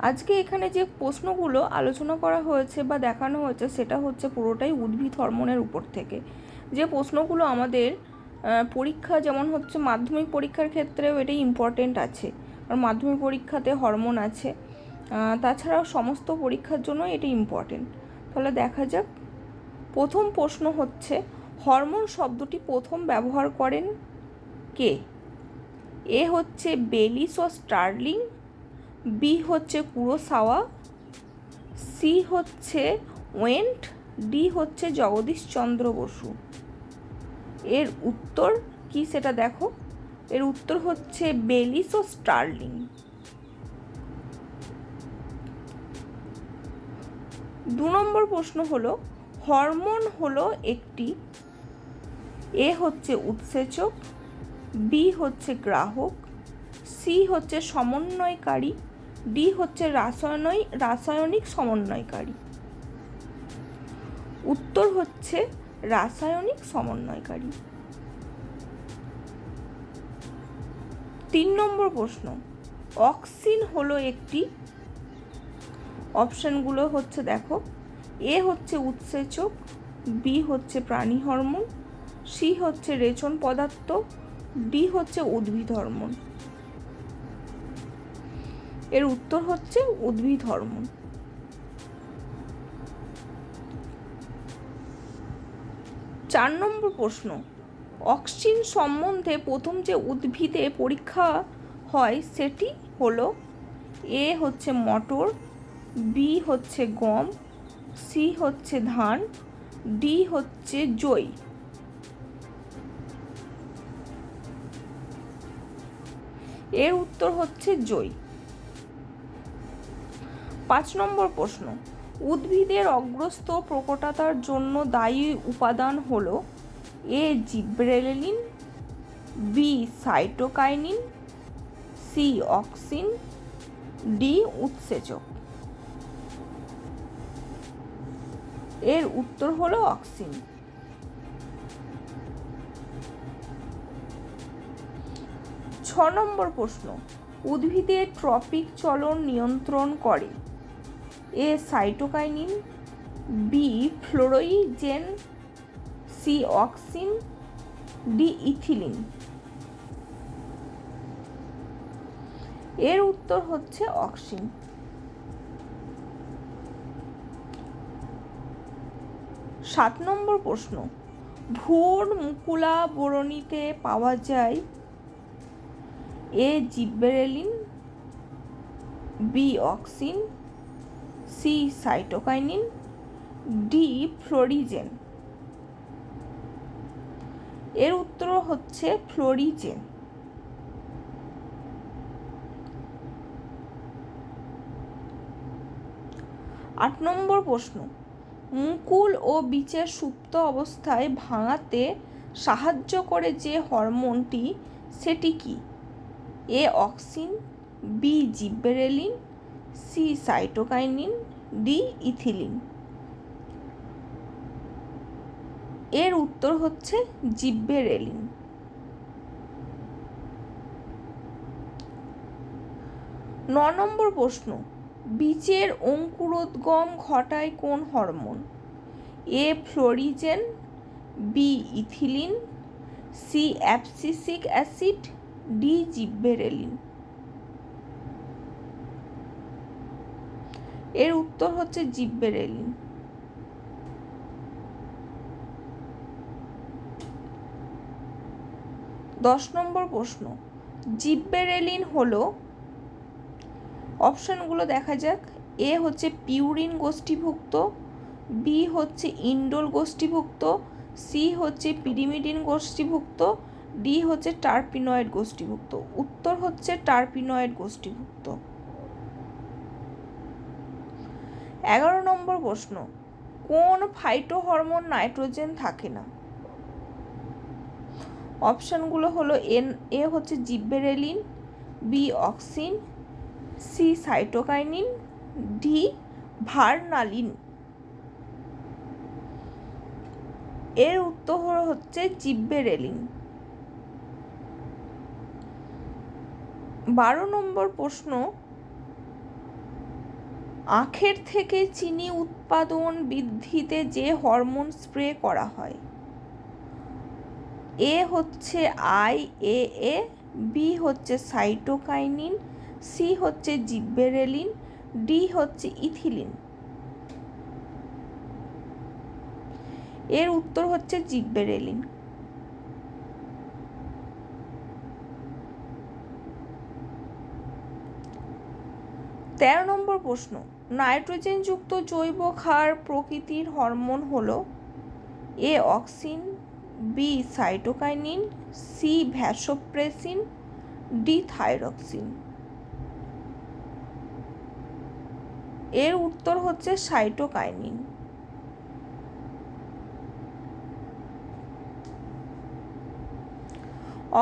আজকে এখানে যে প্রশ্নগুলো আলোচনা করা হয়েছে বা দেখানো হয়েছে সেটা হচ্ছে পুরোটাই উদ্ভিদ হরমোনের উপর থেকে। যে প্রশ্নগুলো আমাদের পরীক্ষা, যেমন হচ্ছে মাধ্যমিক পরীক্ষার ক্ষেত্রেও এটাই ইম্পর্টেন্ট আছে, আর মাধ্যমিক পরীক্ষাতে হরমোন আছে, তাছাড়াও সমস্ত পরীক্ষার জন্য এটি ইম্পর্টেন্ট। তাহলে দেখা যাক। প্রথম প্রশ্ন হচ্ছে, হরমোন শব্দটি প্রথম ব্যবহার করেন কে? এ হচ্ছে বেলিস ও স্টার্লিং, বি হচ্ছে কুরোসাওয়া, সি হচ্ছে ওয়েন্ট, ডি হচ্ছে জগদীশচন্দ্র বসু। এর উত্তর কি সেটা দেখো। এর উত্তর হচ্ছে বেলিস ও স্টার্লিং। 2 নম্বর প্রশ্ন হলো, হরমোন হলো একটি, এ হচ্ছে উৎসেচক, বি হচ্ছে গ্রাহক, সি হচ্ছে সমন্বয়কারী, ডি হচ্ছে রাসায়নিক সমন্বয়কারী। উত্তর হচ্ছে রাসায়নিক সমন্বয়কারী। 3 নম্বর প্রশ্ন, অক্সিন হলো একটি, অপশানগুলো হচ্ছে দেখো, এ হচ্ছে উৎসেচক, বি হচ্ছে প্রাণী হরমোন, সি হচ্ছে রেচন পদার্থ, ডি হচ্ছে উদ্ভিদ হরমোন। এর উত্তর হচ্ছে উদ্ভিদ হরমোন। 4 নম্বর প্রশ্ন, অক্সিন সম্বন্ধে প্রথম যে উদ্ভিদে পরীক্ষা হয় সেটি হলো, এ হচ্ছে মটর, বি হচ্ছে গম, সি হচ্ছে ধান, ডি হচ্ছে জই। এর উত্তর হচ্ছে জই। 5 নম্বর প্রশ্ন, উদ্ভিদের অগ্রস্ত প্রকটতার জন্য দায়ী উপাদান হলো, A gibberellin, B cytokinin, C auxin, D উৎসেচক। এর উত্তর হলো অক্সিন। 6 নম্বর প্রশ্ন, উদ্ভিদের ট্রপিক চলন নিয়ন্ত্রণ করে, A cytokinin, B florigen, C auxin, D ethylene. এর উত্তর হচ্ছে অক্সিন। 7 নম্বর প্রশ্ন, ভ্রূণ মুকুলা বরণীতে পাওয়া যায়, A gibberellin, B auxin, C cytokinin, D florigen. এর উত্তর হচ্ছে ফ্লোরিজেন। 8 নম্বর প্রশ্ন, মুকুল ও বীজের সুপ্ত অবস্থায় ভাঙাতে সাহায্য করে যে হরমোনটি সেটি কি? A auxin, B gibberellin, C cytokinin, D ethylene. এর উত্তর হচ্ছে জিব্বেরেলিন। 9 নম্বর প্রশ্ন, বীজের অঙ্কুরোদ্গম ঘটায় কোন হরমোন? A florigen, B ethylene, C abscisic acid, D gibberellin. এর উত্তর হচ্ছে জিব্বেরেলিন। 10 নম্বর প্রশ্ন, জিব্বেরেলিন হলো, অপশানগুলো দেখা যাক, এ হচ্ছে পিউরিন গোষ্ঠীভুক্ত, বি হচ্ছে ইন্ডোল গোষ্ঠীভুক্ত, সি হচ্ছে পিরিমিডিন গোষ্ঠীভুক্ত, ডি হচ্ছে টার্পিনয়েড গোষ্ঠীভুক্ত। উত্তর হচ্ছে টার্পিনয়েড গোষ্ঠীভুক্ত। 11 নম্বর প্রশ্ন, কোন ফাইটোহরমোন নাইট্রোজেন থাকে না? অপশানগুলো হলো, এ হচ্ছে gibberellin, B auxin, C cytokinin, D vernalin. এর উত্তর হচ্ছে জিব্বেরেলিন। 12 নম্বর প্রশ্ন, আখের থেকে চিনি উৎপাদন বৃদ্ধিতে যে হরমোন স্প্রে করা হয়, এ হচ্ছে IAA, বি হচ্ছে সাইটোকাইনিন, সি হচ্ছে জিব্বেরেলিন, ডি হচ্ছে ইথিলিন। এর উত্তর হচ্ছে জিব্বেরেলিন। তেরো নম্বর প্রশ্ন, নাইট্রোজেনযুক্ত জৈব ক্ষার প্রকৃতির হরমোন হলো A auxin, B cytokinin, C vasopressin, D thyroxine. এর উত্তর হচ্ছে সাইটোকাইনিন।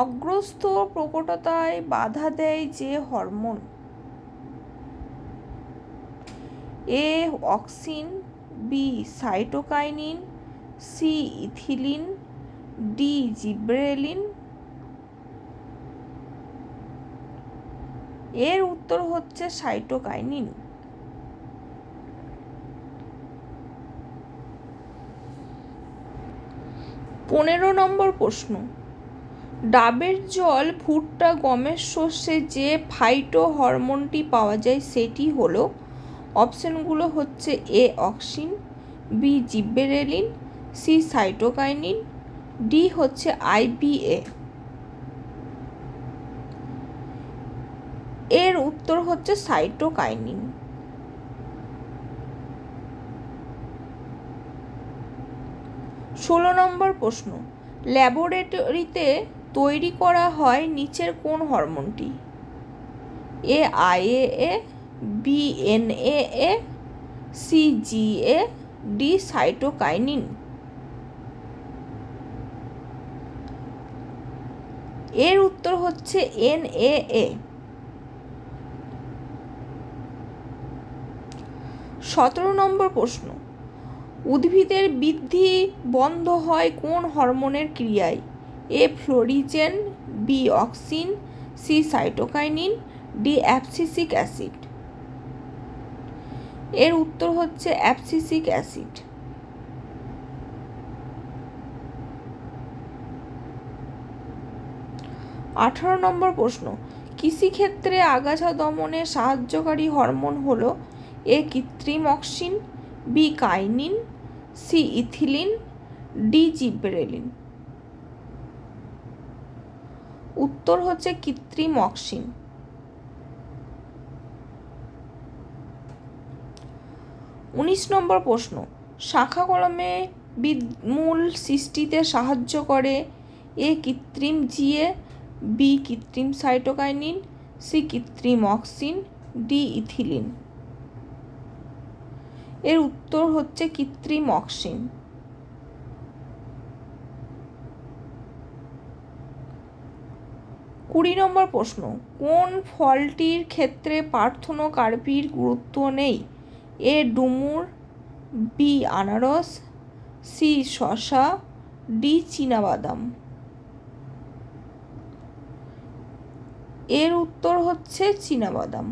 অগ্রস্থ প্রকটতায় বাধা দেয় যে hormone, A auxin, B cytokinin, C ethylene, D gibberellin. এর উত্তর হচ্ছে সাইটোকাইনিন। পনেরো নম্বর প্রশ্ন, ডাবের জল, ভুট্টা, গমের শস্যে যে ফাইটো হরমোনটি পাওয়া যায় সেটি হলো, অপশনগুলো হচ্ছে A auxin, B gibberellin, C cytokinin, D হচ্ছে IBA। এর উত্তর হচ্ছে সাইটোকাইনিন। ষোলো নম্বর প্রশ্ন, ল্যাবরেটরিতে তৈরি করা হয় নিচের কোন হরমোনটি, A IAA, B NAA, C GA, D cytokinin. এর উত্তর হচ্ছে NAA। সতেরো নম্বর প্রশ্ন, উদ্ভিদের বৃদ্ধি বন্ধ হয় কোন হরমোনের ক্রিয়ায়, A florigen, B auxin, C cytokinin, D abscisic acid. এর উত্তর হচ্ছে অ্যাবসিসিক অ্যাসিড। আঠারো নম্বর প্রশ্ন, কৃষিক্ষেত্রে আগাছা দমনে সাহায্যকারী হরমোন হলো, এ কৃত্রিম auxin, B kinin, C ethylene, D gibberellin. উত্তর হচ্ছে কৃত্রিম অক্সিন। উনিশ নম্বর প্রশ্ন, শাখা কলমে বীজমূল সৃষ্টিতে সাহায্য করে, এ কৃত্রিম GA, বি কৃত্রিম সাইটোকাইনিন, সি কৃত্রিম অক্সিন, ডি ইথিলিন। এর উত্তর হচ্ছে কৃত্রিম অক্সিন। 20 নম্বর প্রশ্ন, কোন ফলটির ক্ষেত্রে পার্থেনোকার্পির গুরুত্ব নেই, এ ডুমুর, বি আনারস, সি শসা, ডি চীনাবাদাম। এর উত্তর হচ্ছে চীনাবাদাম।